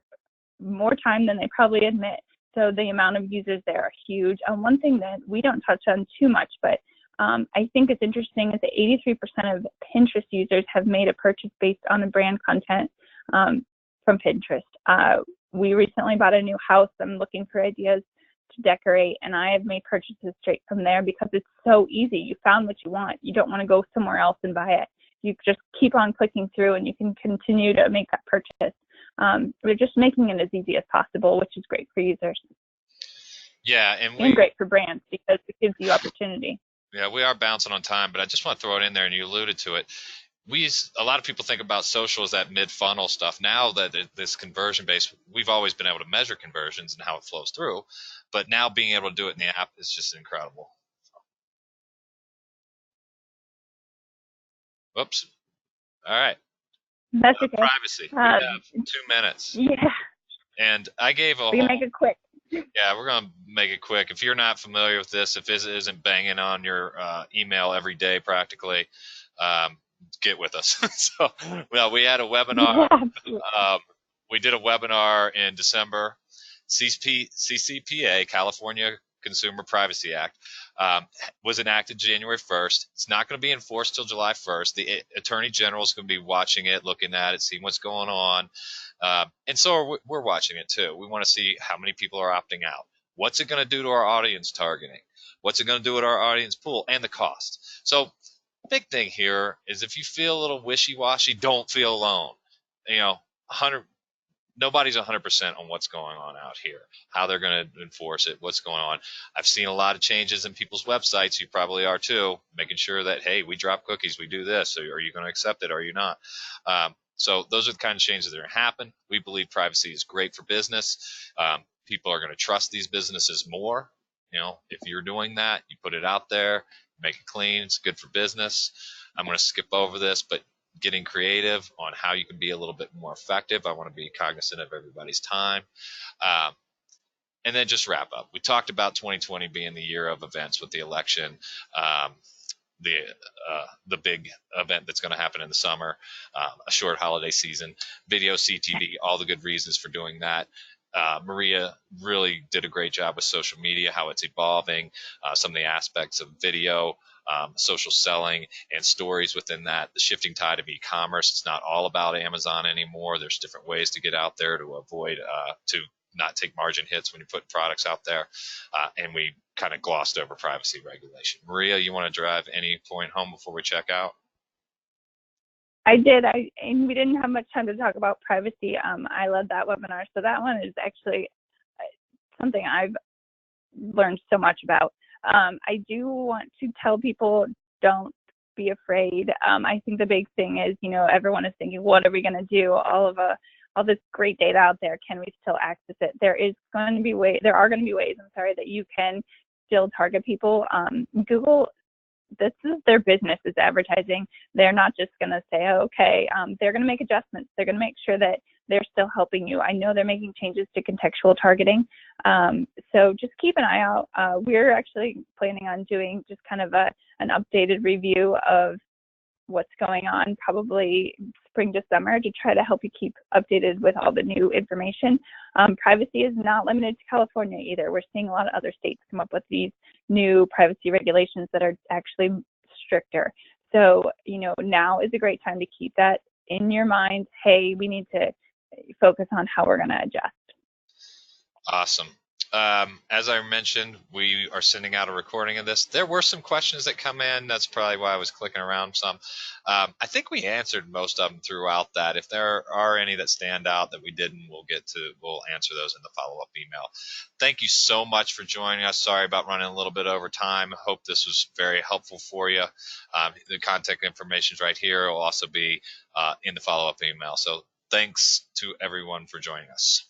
more time than they probably admit. So the amount of users there are huge. One thing that we don't touch on too much, but I think it's interesting is that 83% of Pinterest users have made a purchase based on the brand content from Pinterest. We recently bought a new house. I'm looking for ideas to decorate, and I have made purchases straight from there because it's so easy. You found what you want. You don't want to go somewhere else and buy it. You just keep on clicking through and you can continue to make that purchase. We're just making it as easy as possible, which is great for users. Yeah, and great for brands because it gives you opportunity. Yeah, we are bouncing on time, but I just want to throw it in there, and you alluded to it. A lot of people think about social as that mid-funnel stuff. Now that this conversion base, we've always been able to measure conversions and how it flows through, but now being able to do it in the app is just incredible. Whoops. All right. That's okay. Privacy. We have 2 minutes. Yeah. And I gave a We can make it quick. Yeah, we're going to make it quick. If you're not familiar with this, if this isn't banging on your email every day practically, get with us. So, well, we had a webinar. Yeah. We did a webinar in December. CCPA, California Consumer Privacy Act, was enacted January 1st. It's not going to be enforced till July 1st. The Attorney General is going to be watching it, looking at it, seeing what's going on. And so we're watching it too. We want to see how many people are opting out. What's it going to do to our audience targeting? What's it going to do with our audience pool and the cost? So big thing here is if you feel a little wishy-washy, don't feel alone. Nobody's 100% on what's going on out here, how they're going to enforce it, what's going on. I've seen a lot of changes in people's websites. You probably are too, making sure that, hey, we drop cookies, we do this. So are you going to accept it or are you not? So those are the kind of changes that are going to happen. We believe privacy is great for business. People are going to trust these businesses more. If you're doing that, you put it out there, make it clean, it's good for business. I'm going to skip over this, but getting creative on how you can be a little bit more effective. I want to be cognizant of everybody's time. And then just wrap up. We talked about 2020 being the year of events with the election, the big event that's going to happen in the summer, a short holiday season, video, CTV, all the good reasons for doing that. Maria really did a great job with social media, how it's evolving, some of the aspects of video, social selling, and stories within that. The shifting tide of e-commerce. It's not all about Amazon anymore. There's different ways to get out there to avoid, to not take margin hits when you put products out there. And we kind of glossed over privacy regulation. Maria, you want to drive any point home before we check out? I did. And we didn't have much time to talk about privacy. I led that webinar, so that one is actually something I've learned so much about. I do want to tell people, don't be afraid. I think the big thing is, everyone is thinking, what are we going to do? All of all this great data out there. Can we still access it? There are going to be ways, that you can still target people. Google, this is their business, is advertising. They're not just going to say, oh, okay, they're going to make adjustments. They're going to make sure that they're still helping you. I know they're making changes to contextual targeting. So just keep an eye out. We're actually planning on doing just kind of an updated review of what's going on, probably spring to summer, to try to help you keep updated with all the new information. Privacy is not limited to California either. We're seeing a lot of other states come up with these new privacy regulations that are actually stricter. So, now is a great time to keep that in your mind. Hey, we need to focus on how we're going to adjust. Awesome. As I mentioned, we are sending out a recording of this. There were some questions that come in. That's probably why I was clicking around some. I think we answered most of them throughout that. If there are any that stand out that we didn't, we'll answer those in the follow-up email. Thank you so much for joining us. Sorry about running a little bit over time. Hope this was very helpful for you. The contact information is right here. It will also be in the follow-up email. So thanks to everyone for joining us.